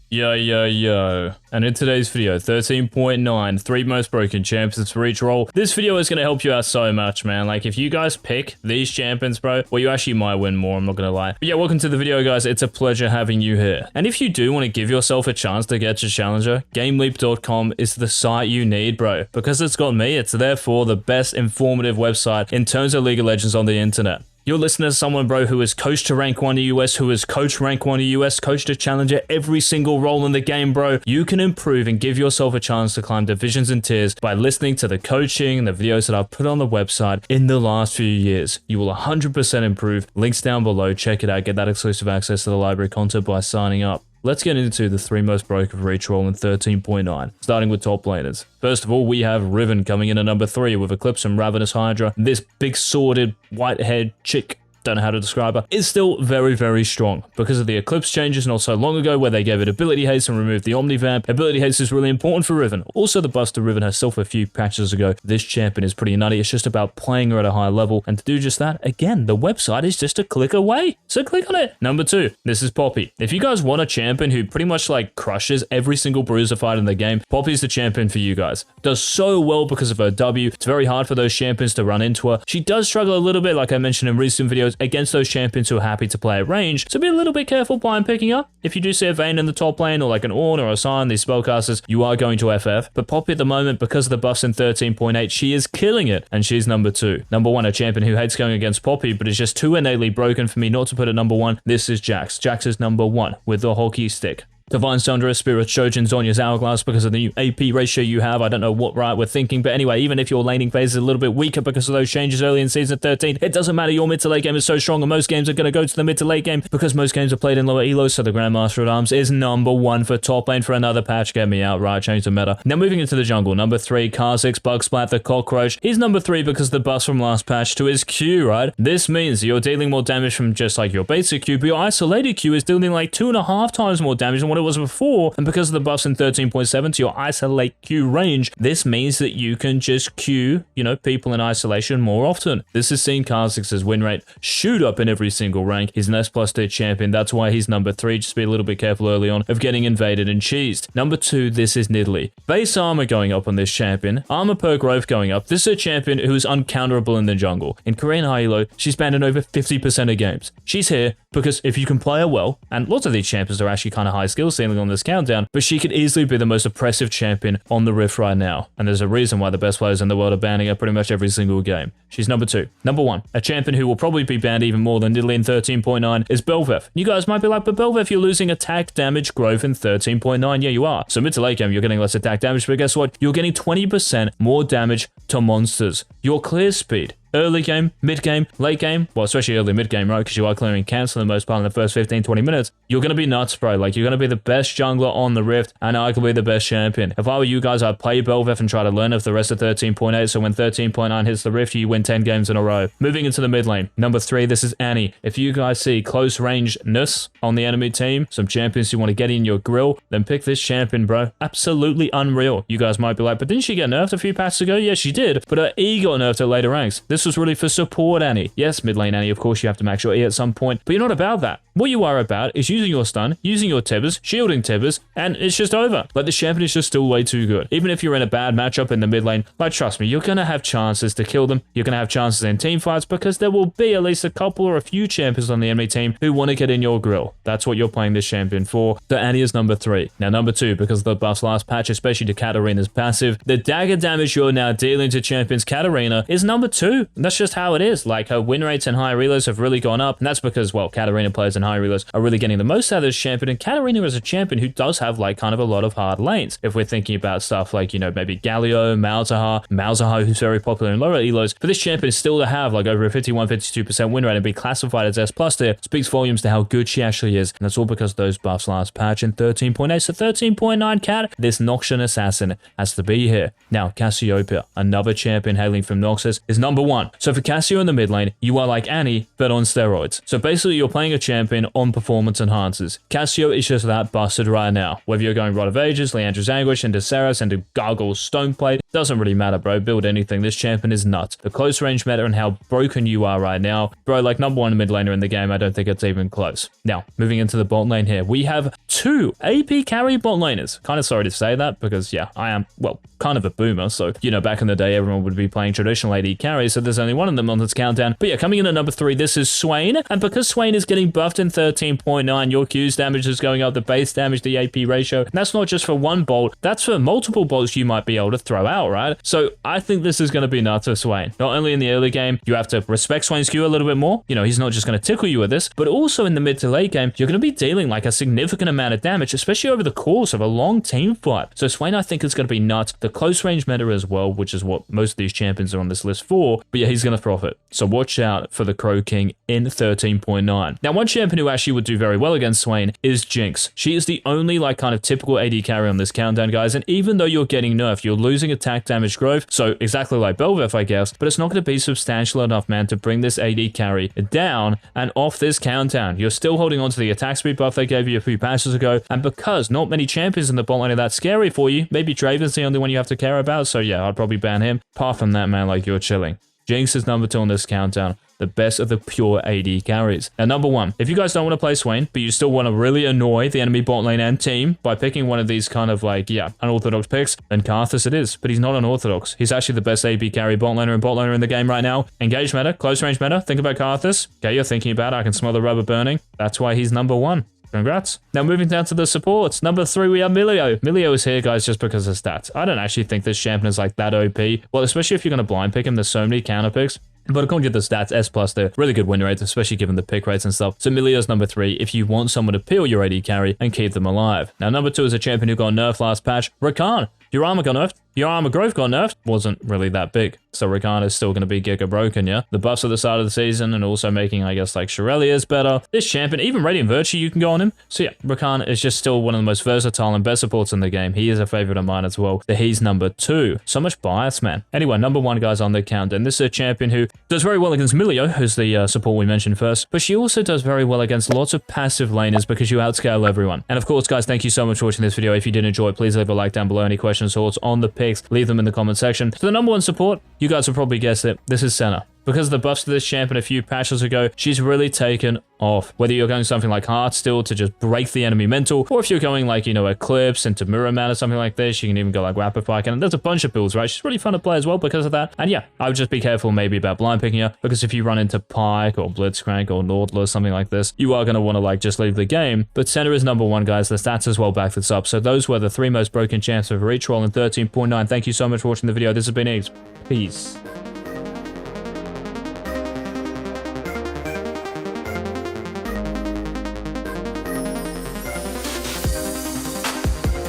Yo. And in today's video, 13.9, 3 most broken champions for each role. This video is going to help you out so much, man. Like, if you guys pick these champions, bro, well, you actually might win more, I'm not going to lie. But yeah, welcome to the video, guys. It's a pleasure having you here. And if you do want to give yourself a chance to get to Challenger, GameLeap.com is the site you need, bro. Because it's got me, it's therefore the best informative website in terms of League of Legends on the internet. You're listening to someone, bro, who has coached to rank 1 in the US, who has coached rank 1 in the US, coached to Challenger every single role in the game, bro. You can improve and give yourself a chance to climb divisions and tiers by listening to the coaching and the videos that I've put on the website in the last few years. You will 100% improve. Links down below. Check it out. Get that exclusive access to the library content by signing up. Let's get into the 3 most broken for each role in 13.9, starting with top laners. First of all, we have Riven coming in at number 3 with Eclipse and Ravenous Hydra. This big sworded, white-haired chick, don't know how to describe her, is still very, very strong because of the Eclipse changes not so long ago where they gave it ability haste and removed the Omnivamp. Ability haste is really important for Riven. Also, the buff to Riven herself a few patches ago. This champion is pretty nutty. It's just about playing her at a high level, and to do just that, again, the website is just a click away. So click on it. Number 2, this is Poppy. If you guys want a champion who pretty much like crushes every single bruiser fight in the game, Poppy's the champion for you guys. Does so well because of her W. It's very hard for those champions to run into her. She does struggle a little bit, like I mentioned in recent videos, against those champions who are happy to play at range, so be a little bit careful blind picking up. If you do see a Vayne in the top lane, or like an Ornn or a Sion, these spellcasters, you are going to FF. But Poppy at the moment, because of the buffs in 13.8, she is killing it, and she's number 2. Number 1, a champion who hates going against Poppy, but is just too innately broken for me not to put at number 1. This is Jax. Jax is number 1 with the hockey stick. Divine Sundra, Spirit, Shojin, Zhonya's Hourglass because of the new AP ratio you have. I don't know what right we're thinking, but anyway, even if your laning phase is a little bit weaker because of those changes early in Season 13, it doesn't matter. Your mid to late game is so strong, and most games are going to go to the mid to late game because most games are played in lower elos, so the Grandmaster at Arms is number 1 for top lane for another patch. Get me out, right? Change the meta. Now moving into the jungle, number 3, Kha'Zix, Bugsplat, the Cockroach. He's number 3 because of the buffs from last patch to his Q, right? This means you're dealing more damage from just like your basic Q, but your isolated Q is dealing like 2.5 times more damage than what it was before. And because of the buffs in 13.7 to your isolate Q range, this means that you can just Q, people in isolation more often. This has seen Kha'Zix's win rate shoot up in every single rank. He's an S+2 champion. That's why he's number 3. Just be a little bit careful early on of getting invaded and cheesed. Number 2, this is Nidalee. Base armor going up on this champion. Armor per growth going up. This is a champion who is uncounterable in the jungle. In Korean high elo, she's banned in over 50% of games. She's here because if you can play her well, and lots of these champions are actually kind of high skill ceiling on this countdown, but she could easily be the most oppressive champion on the Rift right now. And there's a reason why the best players in the world are banning her pretty much every single game. She's number 2. Number 1, a champion who will probably be banned even more than Nidalee in 13.9 is Bel'Veth. You guys might be like, but Bel'Veth, you're losing attack damage growth in 13.9. Yeah, you are. So mid to late game, you're getting less attack damage, but guess what? You're getting 20% more damage to monsters. Your clear speed, early game, mid game, late game, well, especially early mid game, right? Because you are clearing cancel in the most part in the first 15-20 minutes. You're going to be nuts, bro. Like, you're going to be the best jungler on the Rift and arguably the best champion. If I were you guys, I'd play Bel'Veth and try to learn of the rest of 13.8, so when 13.9 hits the Rift, you win 10 games in a row. Moving into the mid lane, number 3, this is Annie. If you guys see close range-ness on the enemy team, some champions you want to get in your grill, then pick this champion, bro. Absolutely unreal. You guys might be like, but didn't she get nerfed a few patches ago? Yeah, she did, but her E got nerfed at later ranks. This was really for support Annie. Yes, mid lane Annie, of course you have to max your E at some point, but you're not about that. What you are about is using your stun, using your tibbers, shielding tibbers, and it's just over. Like, the champion is just still way too good. Even if you're in a bad matchup in the mid lane, like, trust me, you're going to have chances to kill them. You're going to have chances in team fights because there will be at least a couple or a few champions on the enemy team who want to get in your grill. That's what you're playing this champion for. So Annie is number 3. Now, number 2, because of the buffs last patch, especially to Katarina's passive, the dagger damage you're now dealing to champions Katarina is number 2. And that's just how it is. Like, her win rates and high reloads have really gone up, and that's because, well, Katarina players and high reloads are really getting the most out of this champion, and Katarina is a champion who does have, like, kind of a lot of hard lanes. If we're thinking about stuff like, maybe Galio, Malzahar, who's very popular in lower elos, for this champion still to have, like, over a 51-52% win rate and be classified as S+ tier speaks volumes to how good she actually is, and that's all because of those buffs last patch in 13.8, so 13.9 Cat, this Noxian assassin has to be here. Now, Cassiopeia, another champion hailing from Noxus, is number 1 1. So for Cassio in the mid lane, you are like Annie, but on steroids. So basically, you're playing a champion on performance enhancers. Cassio is just that busted right now. Whether you're going Rod of Ages, Leandra's Anguish, into Ceres, into Gargoyle's Stoneplate, doesn't really matter, bro. Build anything. This champion is nuts. The close range meta and how broken you are right now, bro, like number 1 mid laner in the game, I don't think it's even close. Now, moving into the bot lane here, we have 2 AP carry bot laners. Kind of sorry to say that because, yeah, I am, well, kind of a boomer. So, you know, back in the day, everyone would be playing traditional AD carry, so there's only one of them on this countdown. But yeah, coming in at number 3, this is Swain. And because Swain is getting buffed in 13.9, your Q's damage is going up, the base damage, the AP ratio. And that's not just for one bolt, that's for multiple bolts you might be able to throw out, right? So I think this is going to be nuts for Swain. Not only in the early game, you have to respect Swain's Q a little bit more. You know, he's not just going to tickle you with this, but also in the mid to late game, you're going to be dealing like a significant amount of damage, especially over the course of a long team fight. So Swain, I think, is going to be nuts. The close range meta as well, which is what most of these champions are on this list for. But yeah, he's going to profit. So watch out for the Crow King in 13.9. Now, one champion who actually would do very well against Swain is Jinx. She is the only like kind of typical AD carry on this countdown, guys. And even though you're getting nerfed, you're losing attack damage growth. So exactly like Belveth, I guess, but it's not going to be substantial enough, man, to bring this AD carry down and off this countdown. You're still holding on to the attack speed buff they gave you a few patches ago. And because not many champions in the bot lane are that scary for you, maybe Draven's the only one you have to care about. So yeah, I'd probably ban him. Apart from that, man, like you're chilling. Jinx is number 2 on this countdown. The best of the pure AD carries. Now, number 1, if you guys don't want to play Swain, but you still want to really annoy the enemy bot lane and team by picking one of these kind of like, yeah, unorthodox picks, then Karthus it is. But he's not unorthodox. He's actually the best AP carry bot laner in the game right now. Engage meta, close range meta. Think about Karthus. Okay, you're thinking about it. I can smell the rubber burning. That's why he's number 1. Congrats. Now moving down to the supports. Number 3, we have Milio. Milio is here, guys, just because of stats. I don't actually think this champion is like that OP. Well, especially if you're going to blind pick him, there's so many counter picks. But according to the stats, S+, they're really good win rates, especially given the pick rates and stuff. So Milio's number 3 if you want someone to peel your AD carry and keep them alive. Now, number 2 is a champion who got nerfed last patch, Rakan. Your armor got nerfed. Your armor growth got nerfed. Wasn't really that big. So Rakan is still going to be giga broken, yeah? The buffs at the start of the season and also making, I guess, like Shirelia's better. This champion, even Radiant Virtue, you can go on him. So yeah, Rakan is just still one of the most versatile and best supports in the game. He is a favorite of mine as well. But he's number 2. So much bias, man. Anyway, number 1, guys, on the count. And this is a champion who does very well against Milio, who's the support we mentioned first. But she also does very well against lots of passive laners because you outscale everyone. And of course, guys, thank you so much for watching this video. If you did enjoy it, please leave a like down below. Any questions, thoughts on the picks, leave them in the comment section. So the number 1 support, you guys will probably guess it. This is Senna. Because of the buffs to this champion a few patches ago, she's really taken off. Whether you're going something like Heartsteel to just break the enemy mental, or if you're going like, you know, Eclipse into Mirror Man or something like this, you can even go like Rapid Fire Cannon. There's a bunch of builds, right? She's really fun to play as well because of that. And yeah, I would just be careful maybe about blind picking her, because if you run into Pyke or Blitzcrank or Nautilus, something like this, you are going to want to like just leave the game. But Senna is number 1, guys. The stats as well back this up. So those were the 3 most broken champs for each role in 13.9. Thank you so much for watching the video. This has been Eggs. Peace.